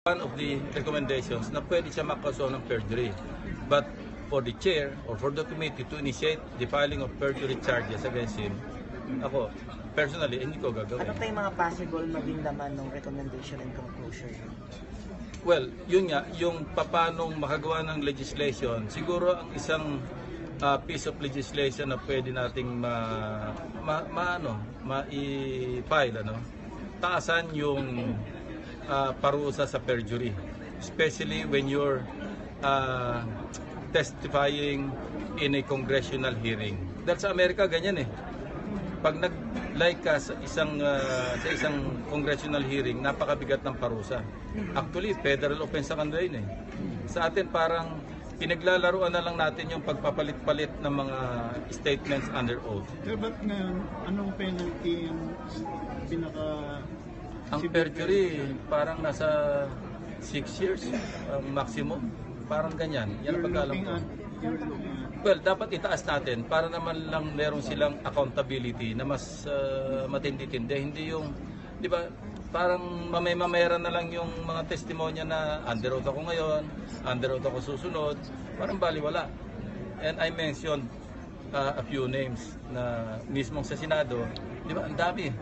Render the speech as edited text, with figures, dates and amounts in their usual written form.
One of the recommendations na pwede siya makasuhan ng perjury. But for the chair or for the committee to initiate the filing of perjury charges against him, ako, personally, hindi ko gagawin. Ano pa yung mga possible maging laman ng recommendation and conclusion? Well, yun nga, yung papanong makagawa ng legislation, siguro ang isang piece of legislation na pwede nating ma-i-file, taasan yung parusa sa perjury, especially when you're testifying in a congressional hearing. Dahil sa Amerika ganyan eh. Pag nag-like ka sa isang congressional hearing, napakabigat ng parusa. Actually, federal offense sa kanila yun eh. Sa atin parang pinaglalaruan na lang natin yung pagpapalit-palit ng mga statements under oath. Pero ba't ngayon, anong penalty yung pinaka... Ang perjury, parang nasa 6 years, ang maximum. Parang ganyan. Yan ang pagkalam ko. Well, dapat itaas natin para naman lang meron silang accountability na mas matindi-tindi. Hindi yung, di ba, parang mamay-mamera na lang yung mga testimonya na under oath ako ngayon, under oath ako susunod. Parang baliwala. And I mentioned a few names na mismong sa Senado. Di ba, ang dami.